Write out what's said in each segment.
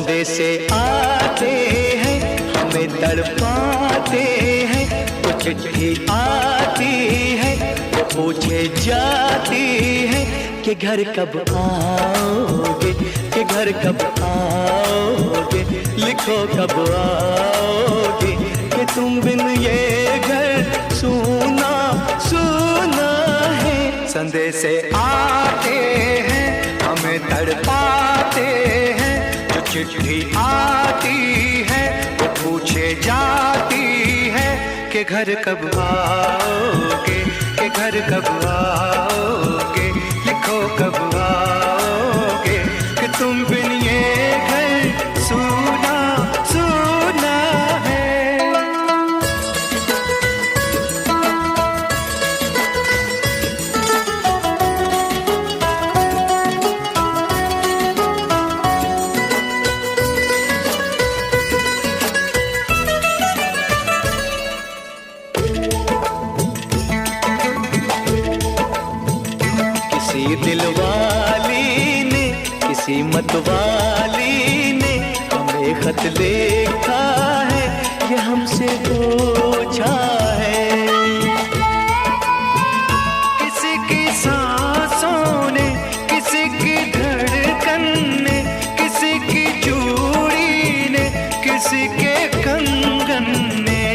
संदेशे आते हैं हमें तड़पाते हैं, कुछ चिट्ठी आती है वो पूछे जाती है कि घर कब आओगे, कि घर कब आओगे, लिखो कब आओगे, कि तुम बिन ये घर सूना सूना है। संदेशे आते हैं हमें तड़पाते हैं, जो चिट्ठी आती है वो पूछे जाती है कि घर कब आओगे, कि घर कब आओगे, लिखो कब आओगे, कि तुम बिन ये घर सूना सूना है। किसी दिलवाली ने, किसी मतवाली ने हमें खत लिखा है, ये हमसे पूछा है। किसी की सांसों ने, किसी की धड़कन ने, किसी की चूड़ी ने, किसी के कंगन ने,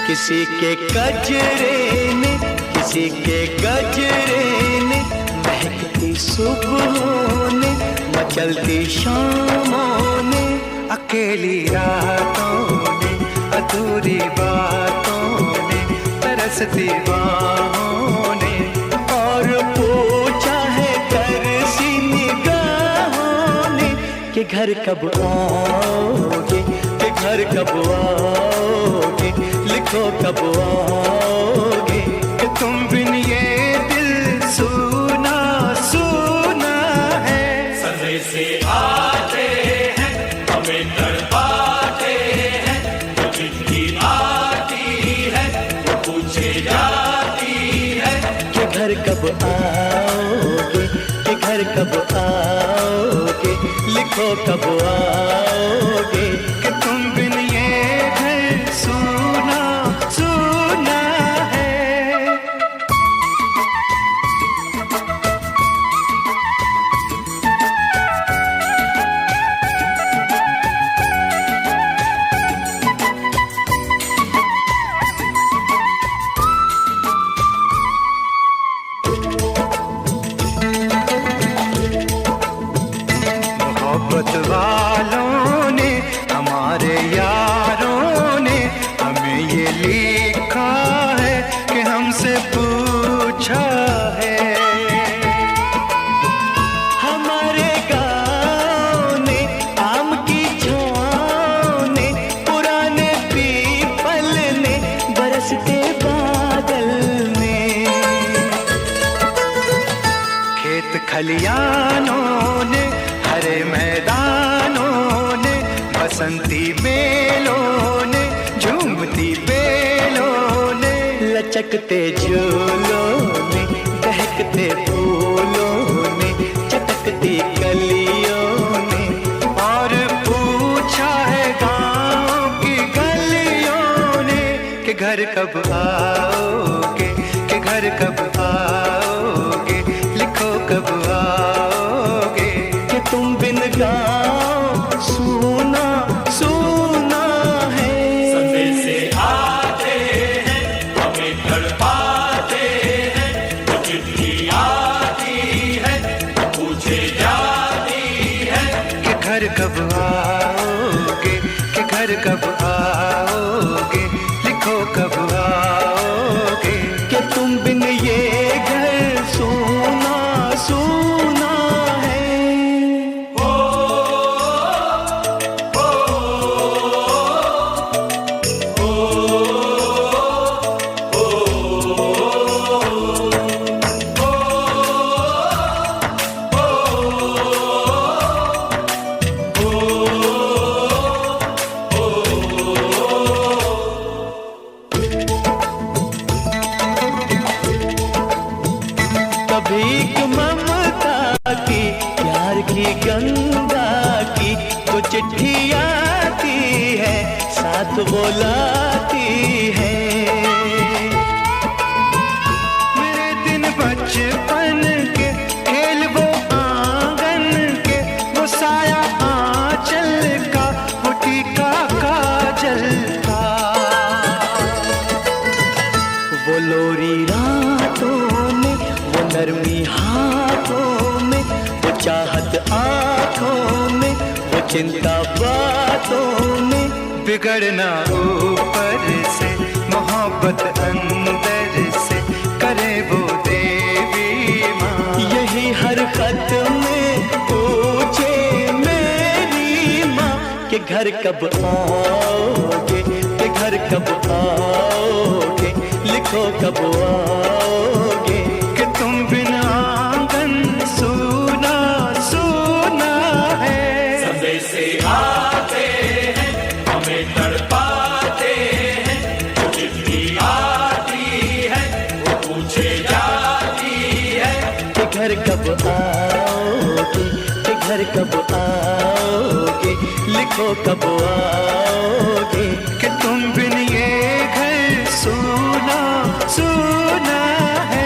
किसी के गजरे ने, किसी के गजरे ने, महकती सुबहों ने, मचलती शामों ने, अकेली रातों ने, अधूरी बातों ने, तरसती बाहों ने, और पूछा है तरसी निगाहों ने कि घर कब आओगे, कि घर कब आओगे, लिखो कब आओगे, कि तुम बिन ये दिल सूना सूना है। संदेशे आते हैं हमें तड़पाते हैं, जो चिट्ठी आती है वो पूछे जाती है कि घर कब आओगे, कि घर कब आओगे, लिखो कब आओगे, कि तुम बिन ये घर सूना सूना है। मोहब्बत वालों ने, हमारे यारों ने हमें ये लिखा है कि हमसे पूछा है। हमारे गाँव ने, आम की छाँव ने, पुराने पीपल ने, बरसते बादल ने, खेत खलियानों ने, हरे मैदानों ने, बसंती बेलों ने, झूमती बेलों ने, लचकते झूलों ने, दहकते फूलों ने, चटकती कलियों ने, और पूछा है गाँव की गलियों ने कि घर कब आओगे, कि घर कब आओगे, लिखो कब आओगे, कि तुम बिन गाँव सूना सूना है। संदेशे आते हैं हमें तड़पाते हैं, जो चिट्ठी आती है वो पूछे जाती है कि घर कब आओगे, कि घर कब आओगे, लिखो कब आओगे, कि तुम बिन ये घर सूना सूना है। ओ गंगा की जो चिट्ठी आती है साथ वो लाती है। मेरे दिन बचपन के खेल वो आंगन के, वो साया आंचल का, वो टीका काजल का, वो लोरी रातों में, वो नरमी हाथों में, वो चाहत आंखों में, वो चिंता बातों में। बिगड़ना ऊपर से, मोहब्बत अंदर से, करे वो देवी माँ। यही हर खत में पूछे मेरी माँ कि घर कब आओगे, कि घर कब आओगे, लिखो कब आओगे, कि तुम बिना आंगन सूना सूना है। संदेशे आते हैं हमें तड़पाते हैं, जो चिट्ठी आती है वो पूछे जाती है कि घर कब आओगे, कि घर कब आओगे, लिखो कब आओगे, कि तुम बिन ये घर सूना सूना है।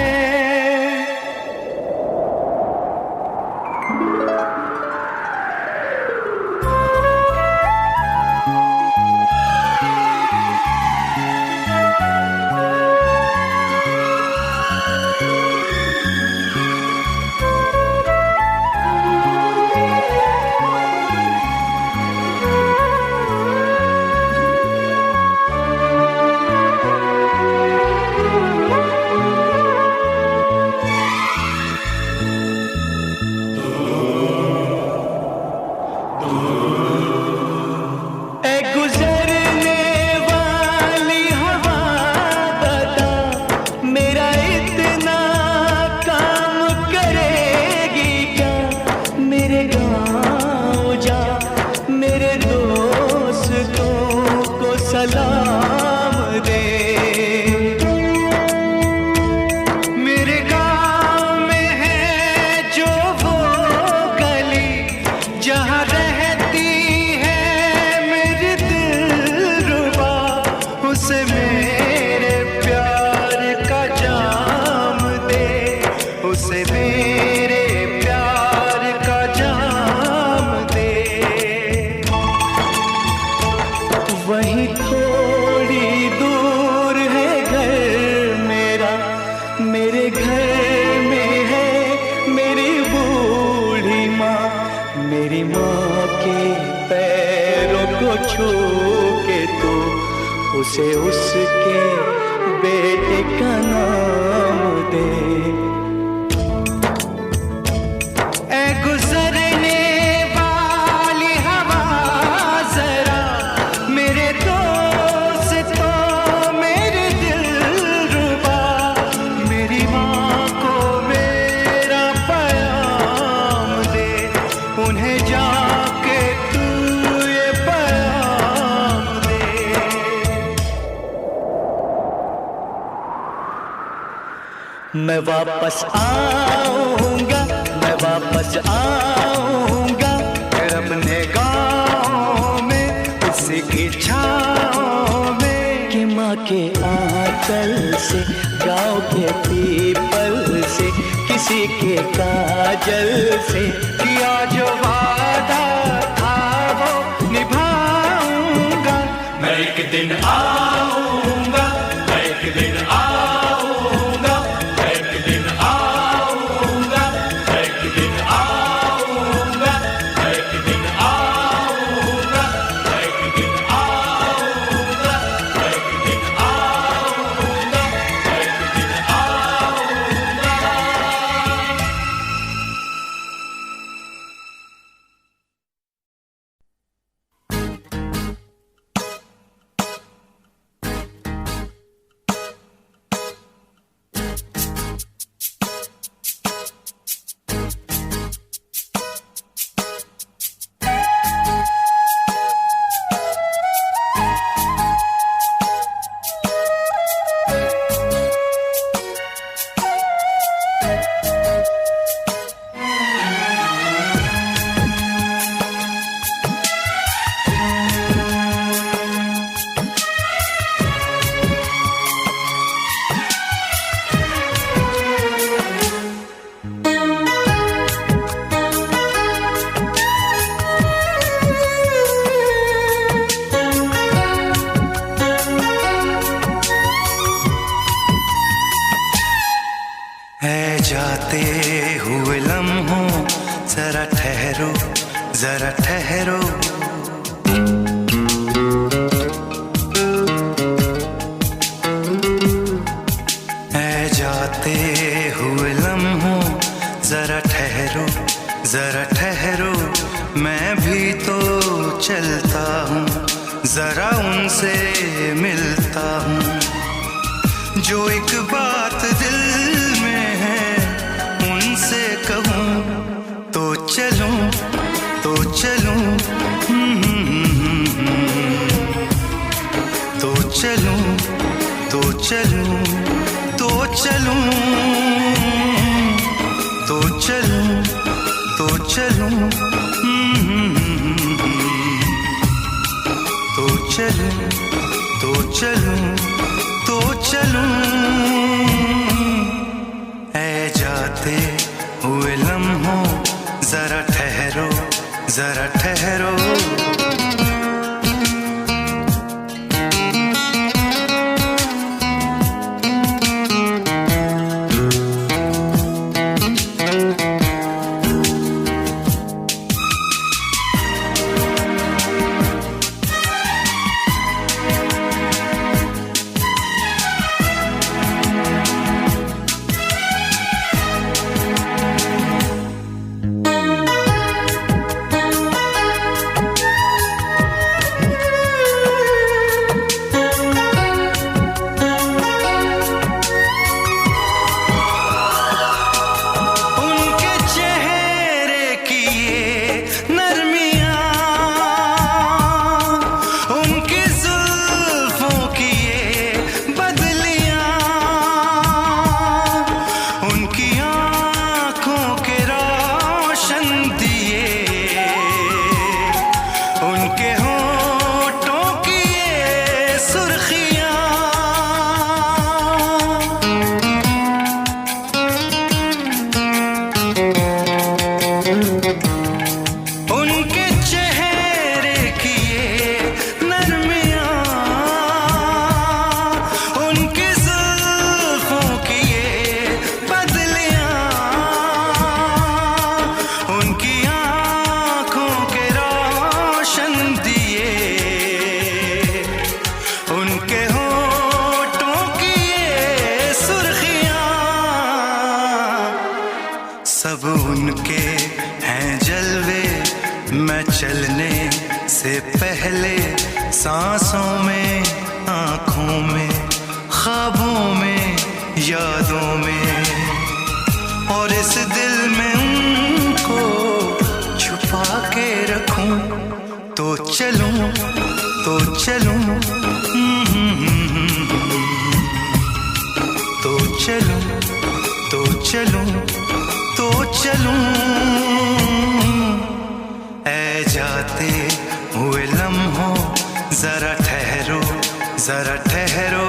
सलाम दे। मेरे गाँव में है जो वो गली जहाँ रहती है मेरी दिलरुबा, उसे मेरे प्यार का जाम दे, उसे मेरे प्यार का जाम दे। वहीं थोड़ी दूर है घर मेरा, मेरे घर में है मेरी बूढ़ी माँ। मेरी माँ के पैरों को छू के तू उसे उसके बेटे का नाम दे। ऐ गुजरने वाली हवा जरा मेरे दोस्तों मेरे दिलरुबा, मेरी माँ को मेरा पैगाम दे, उन्हें जाके तू ये पैगाम दे। मैं वापस आऊंगा, मैं वापस आऊंगा फिर अपने गाँव में, उसी की छाँव में, कि माँ के आंचल से, गाँव के पीपल से, किसी के काजल से, किया जो वादा था वो निभाऊंगा। मैं एक दिन आऊंगा, मैं एक दिन आऊंगा, मैं एक दिन आऊंगा, मैं एक दिन आऊंगा, मैं एक दिन आऊंगा, मैं एक दिन आऊंगा, मैं एक दिन आऊंगा, मैं एक दिन आऊंगा। ठहरो, जरा ठहरो। ऐ जाते हुए लम्हों जरा ठहरो, जरा ठहरो। मैं भी तो चलता हूँ, जरा उनसे मिलता हूँ। जो एक बात दिल में है उनसे कहूँ तो चलूँ, तो चलूँ, तो चलूँ, तो चलूँ, तो चलूँ, तो चलूँ, तो चलूँ, तो चलूँ, तो चलूँ, तो चलूँ। ऐ जाते हुए लम्हों जरा ठहरो, जरा ठहरो। सब उनके हैं जलवे, मैं चलने से पहले सांसों में, आँखों में, ख्वाबों में, यादों में, और इस दिल में उनको छुपा के रखूं तो चलूं, तो चलूं, तो चलूं, तो चलूं, तो चलूं। ऐ जाते हुए लम्हों जरा ठहरो, जरा ठहरो।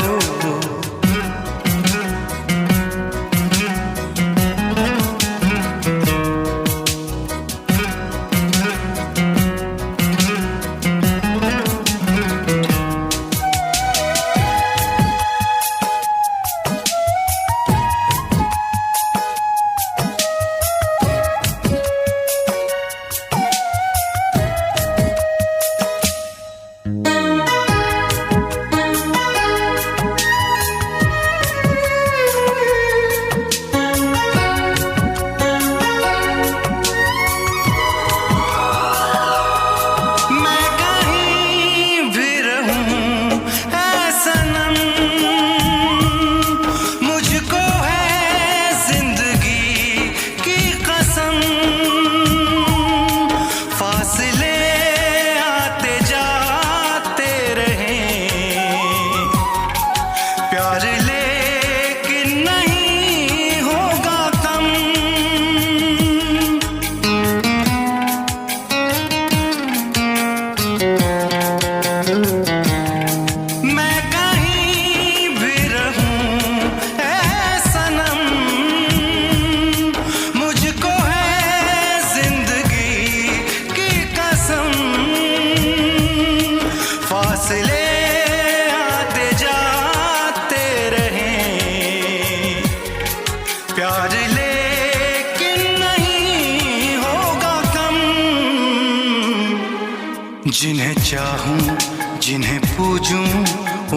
जिन्हें चाहूं, जिन्हें पूजूं,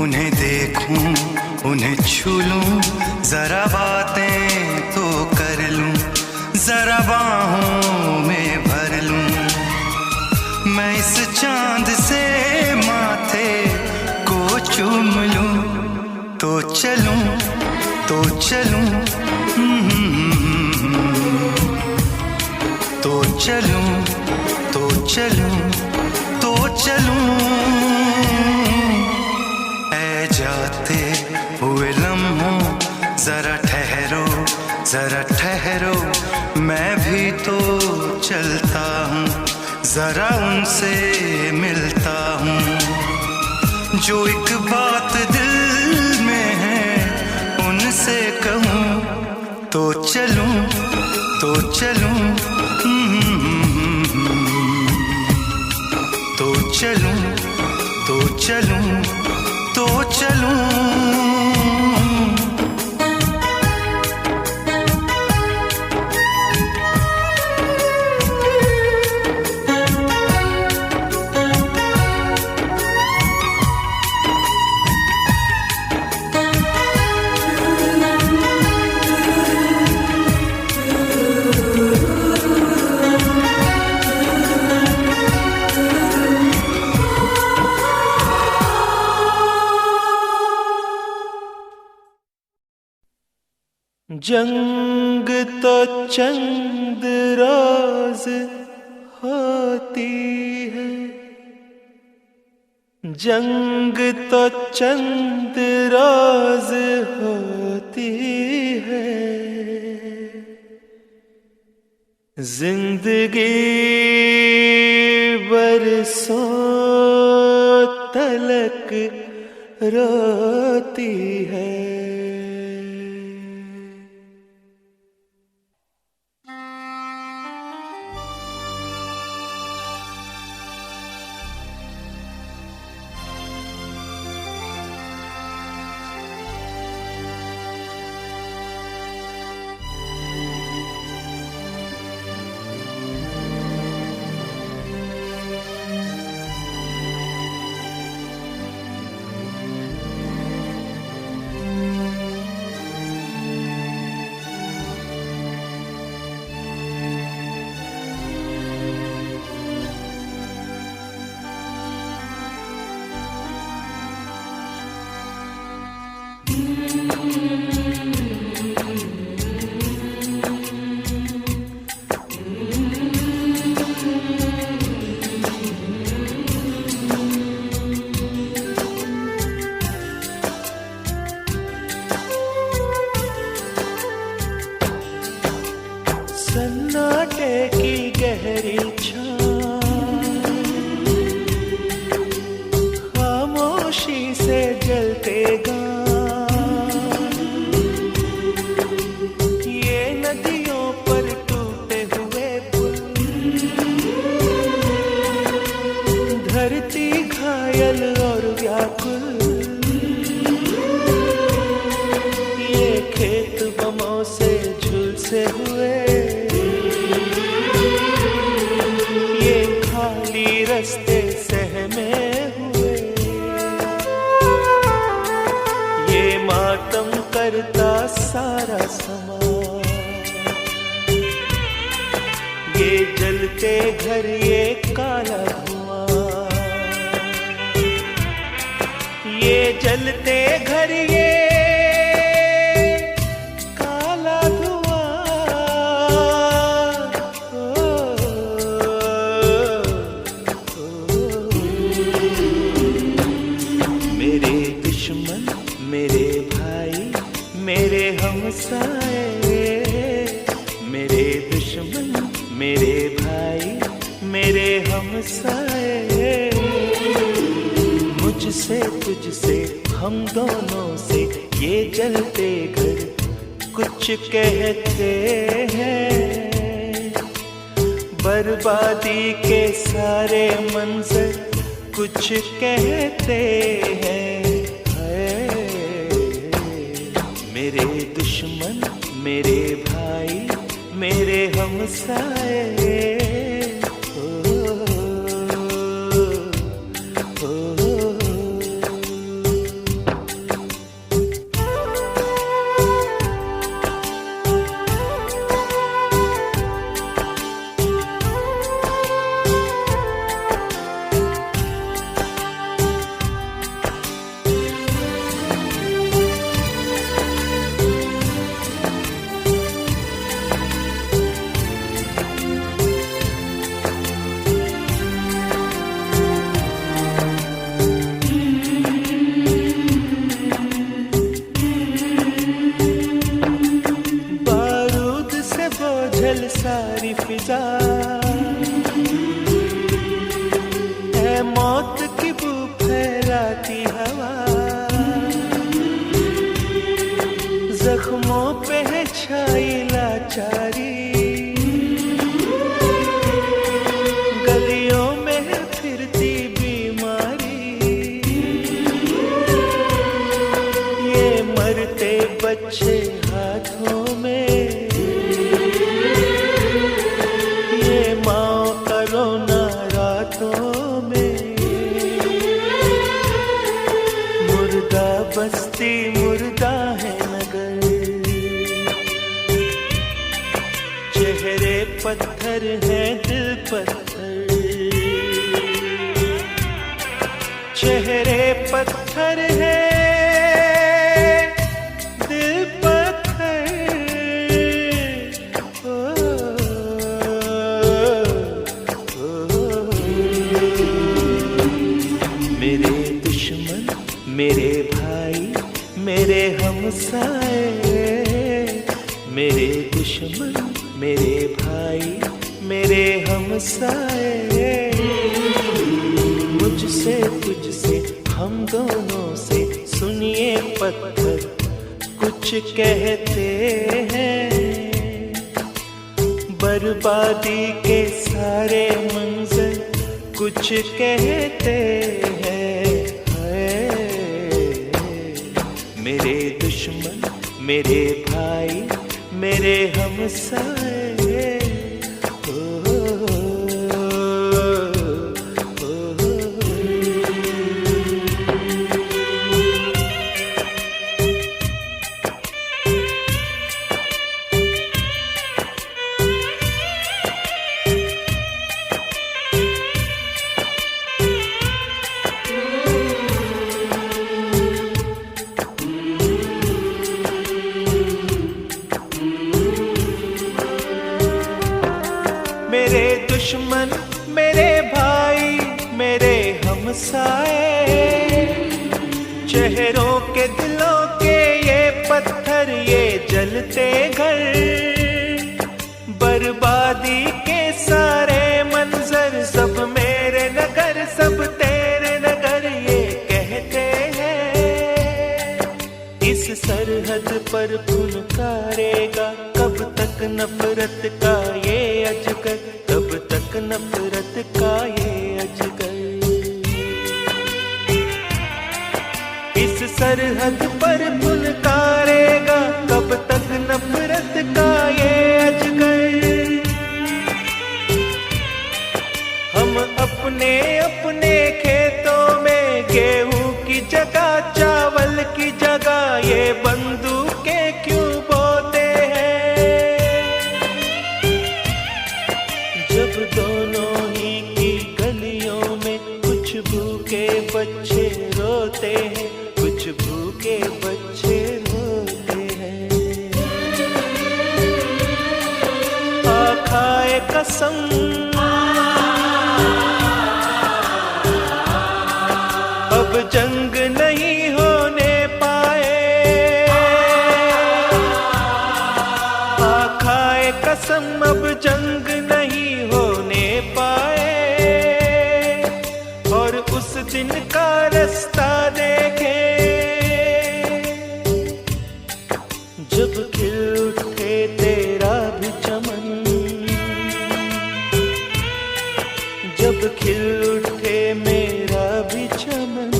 उन्हें देखूं, उन्हें छू लूं, जरा बातें तो कर लूं, जरा बाहों में भर लूं। मैं इस चांद से माथे को चूम लूं, तो चलूं, तो चलूं, तो चलूं, तो चलूं, तो चलूं। ऐ जाते हुए लम्हों, जरा ठहरो, जरा ठहरो, मैं भी तो चलता हूँ, जरा उनसे मिलता हूँ। जो एक बात दिल में है उनसे कहूँ, तो चलूं, तो चलूं, तो चलूं, तो चलूं, तो चलूं। जंग तो चंद रोज होती है, जंग तो चंद रोज होती है। जिंदगी बरसों तलक रोती है। सन्नाटे की गहरी खामोशी से जलते ये नदियों पर टूटे हुए पुल, धरती घायल और व्याकुल, ये खेत बमों से झुलसे हुए, रस्ते सहमे हुए, ये मातम करता सारा समाज, ये जलते घर ये काला धुआं, ये जलते घर ये काला धुआं। मेरे भाई मेरे हमसाए, मेरे दुश्मन मेरे भाई मेरे हमसाए, मुझसे तुझसे हम दोनों से ये जलते घर कुछ कहते हैं। बर्बादी के सारे मंजर कुछ कहते हैं। मेरे दुश्मन मेरे भाई मेरे हमसाए, बातों में। मुर्दा बस्ती मुर्दा है नगर, चेहरे पत्थर हैं दिल पत्थर, चेहरे पत्थर हैं दिल पत्थर। मेरे दुश्मन मेरे भाई मेरे हमसाए, मेरे दुश्मन मेरे भाई मेरे हमसाए। मुझसे तुझसे हम दोनों से सुनिए पत्थर कुछ कहते हैं। बर्बादी के सारे मंजर कुछ कहते हैं। मेरे दुश्मन मेरे भाई मेरे हमसाए। मेरे दुश्मन मेरे भाई मेरे हमसाए। चेहरों के दिलों के ये पत्थर ये जलते घर, बर्बादी के सारे मंजर सब मेरे नगर सब तेरे नगर ये कहते हैं। इस सरहद पर फुनकारेगा कब तक नफरत का ये अजगर, कब तक नफरत का ये अजगर। इस सरहद पर फुनकारेगा कब तक नफरत का ये अजगर। हम अपने अपने खेतों में गेहूं की जगह चावल की जगह ये बंदूकें क्यों बोते हैं। जब दोनों ही की गलियों में कुछ भूखे बच्चे रोते हैं, कुछ भूखे बच्चे रोते हैं। खाए कसम अब जंग नहीं होने पाए। खाए कसम अब जंग नहीं होने पाए। और उस दिन का रास्ता देखे जब खिल उठे तेरा भी चमन, जब खिल उठे मेरा भी चमन।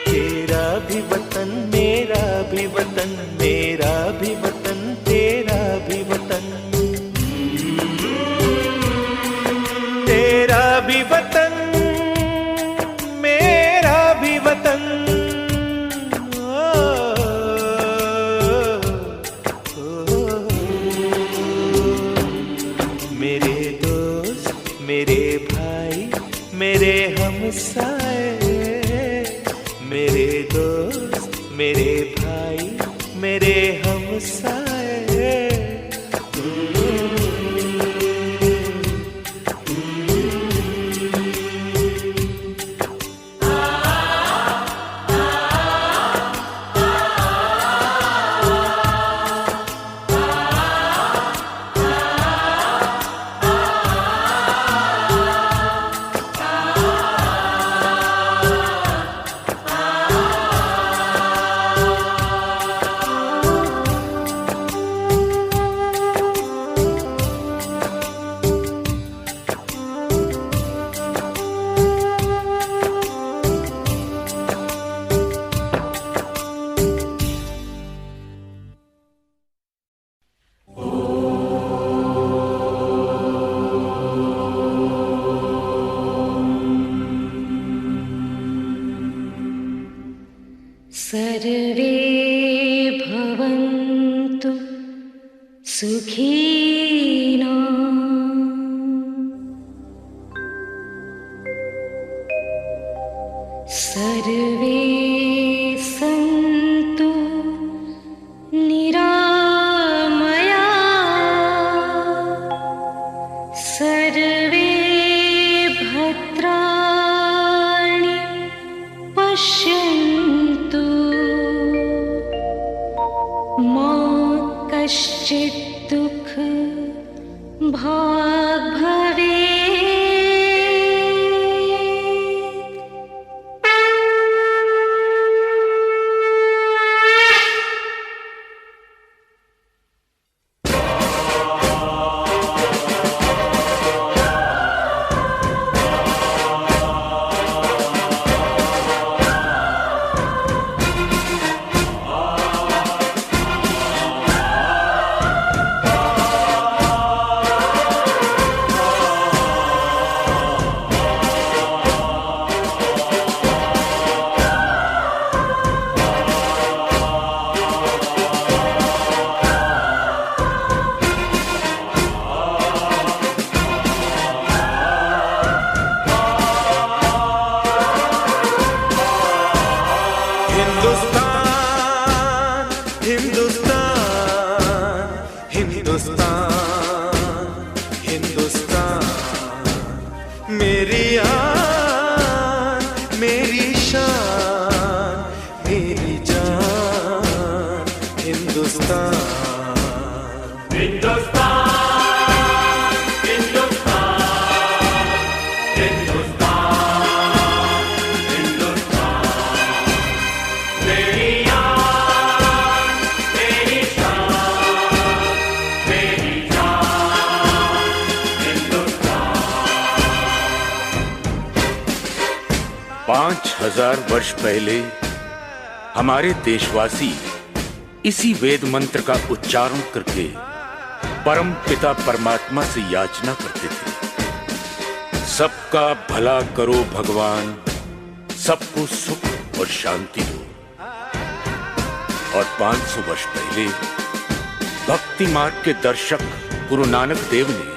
तेरा भी वतन मेरा भी वतन, मेरा भी वतन तेरा भी वतन, तेरा भी वतन मेरा भी वतन। मेरे दोस्त मेरे भाई मेरे हमसाए। मेरे दोस्त मेरे भाई मेरे हमसाए। सर्वे सन्तु निरामया सर्वे भद्राणि पश्यन्तु मा कश्चित् दुःख भाग् भवेत्। मेरी आन, मेरी शान, मेरी जान, हिंदुस्तान। हिंदुस्तान हिंदुस्तान हिंदुस्तान हिंदुस्तान मेरी आन मेरी शान मेरी जान हिंदुस्तान। 5000 वर्ष पहले हमारे देशवासी इसी वेद मंत्र का उच्चारण करके परम पिता परमात्मा से याचना करते थे, सबका भला करो भगवान, सबको सुख और शांति दो। और 500 वर्ष पहले भक्ति मार्ग के दर्शक गुरु नानक देव ने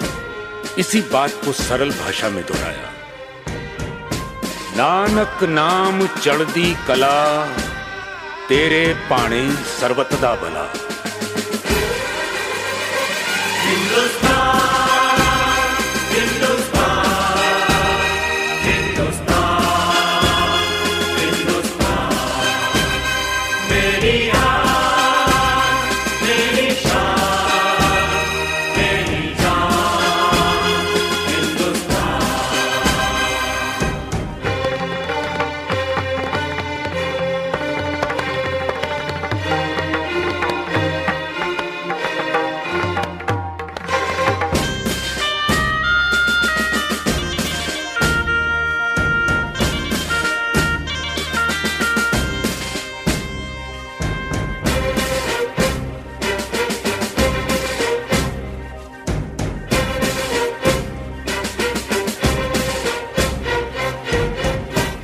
इसी बात को सरल भाषा में दोहराया। नानक नाम चढ़दी कला, तेरे पाणे सर्वतदा भला। हिंदुस्तान हिंदुस्तान हिंदुस्तान हिंदुस्तान मेरी आन मेरी शान मेरी जान हिंदुस्तान।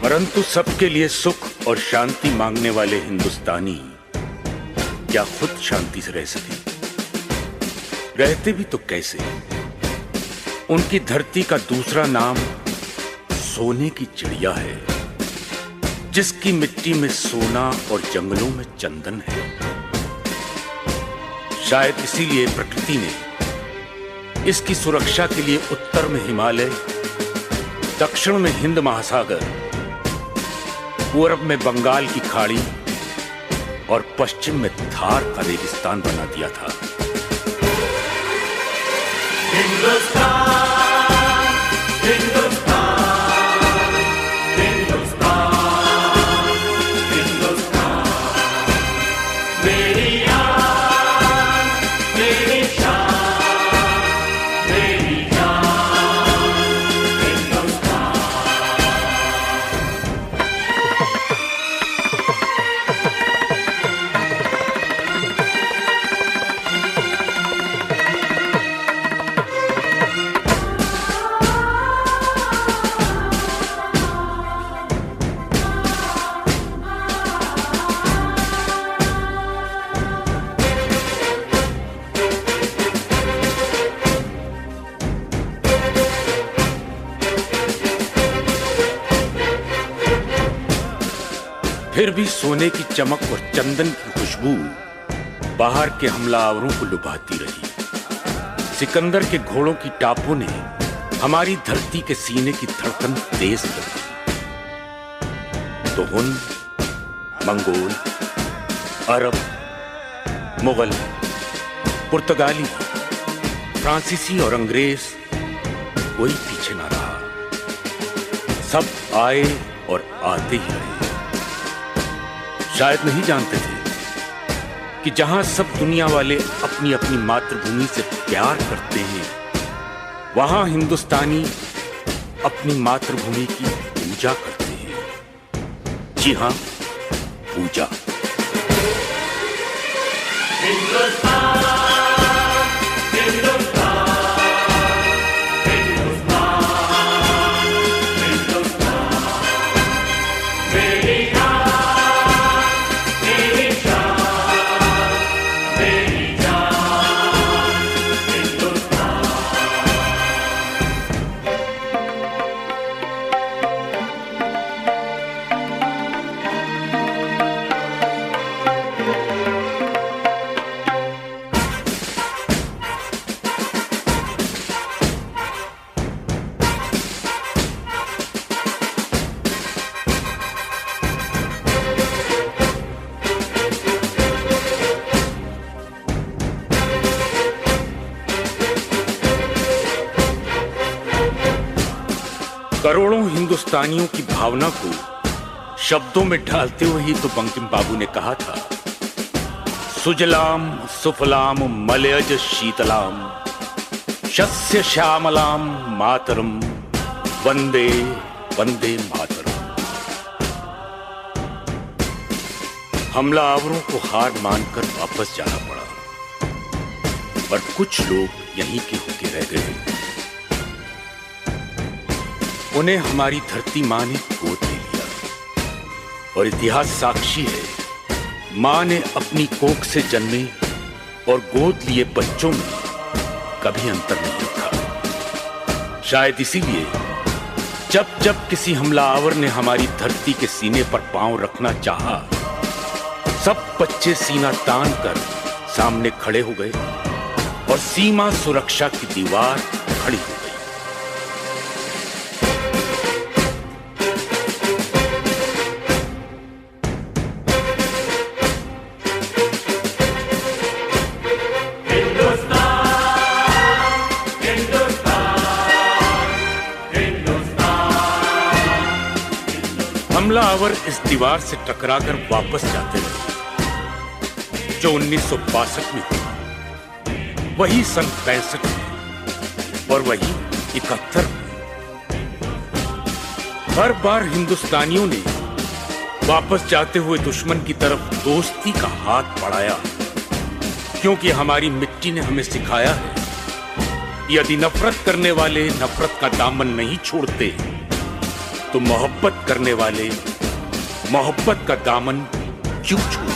परंतु सबके लिए सुख और शांति मांगने वाले हिंदुस्तानी क्या खुद शांति से रह सके? रहते भी तो कैसे? उनकी धरती का दूसरा नाम सोने की चिड़िया है, जिसकी मिट्टी में सोना और जंगलों में चंदन है। शायद इसीलिए प्रकृति ने इसकी सुरक्षा के लिए उत्तर में हिमालय, दक्षिण में हिंद महासागर, पूर्व में बंगाल की खाड़ी और पश्चिम में थार का रेगिस्तान बना दिया था। हिंदुस्तान हिंदुस्तान हिंदुस्तान हिंदुस्तान मेरी आन मेरी शान मेरी जान हिंदुस्तान। फिर भी सोने की चमक और चंदन की खुशबू बाहर के हमलावरों को लुभाती रही। सिकंदर के घोड़ों की टापों ने हमारी धरती के सीने की धड़कन तेज कर दी। तो हुन, मंगोल, अरब, मुगल, पुर्तगाली, फ्रांसीसी और अंग्रेज कोई पीछे ना रहा। सब आए और आते ही रहे। शायद नहीं जानते थे कि जहां सब दुनिया वाले अपनी अपनी मातृभूमि से प्यार करते हैं, वहां हिंदुस्तानी अपनी मातृभूमि की पूजा करते हैं। जी हां, पूजा। करोड़ों हिंदुस्तानियों की भावना को शब्दों में ढालते हुए ही तो बंकिम बाबू ने कहा था, सुजलाम सुफलाम मलयज शीतलाम शस्य श्यामलाम मातरम वंदे वंदे मातरम। हमलावरों को हार मानकर वापस जाना पड़ा, पर कुछ लोग यहीं के होके रह गए। उन्हें हमारी धरती मां ने गोद ले लिया और इतिहास साक्षी है, मां ने अपनी कोख से जन्मे और गोद लिए बच्चों में कभी अंतर नहीं रखा। शायद इसीलिए जब जब किसी हमलावर ने हमारी धरती के सीने पर पांव रखना चाहा, सब बच्चे सीना तान कर सामने खड़े हो गए और सीमा सुरक्षा की दीवार खड़ी हो गई। हमलावर इस दीवार से टकराकर वापस जाते रहे जो 1962 में हुआ, वही सन 65 में और वही 71 में। हर बार हिंदुस्तानियों ने वापस जाते हुए दुश्मन की तरफ दोस्ती का हाथ बढ़ाया, क्योंकि हमारी मिट्टी ने हमें सिखाया है, यदि नफरत करने वाले नफरत का दामन नहीं छोड़ते तो मोहब्बत करने वाले मोहब्बत का दामन क्यों छोड़ते।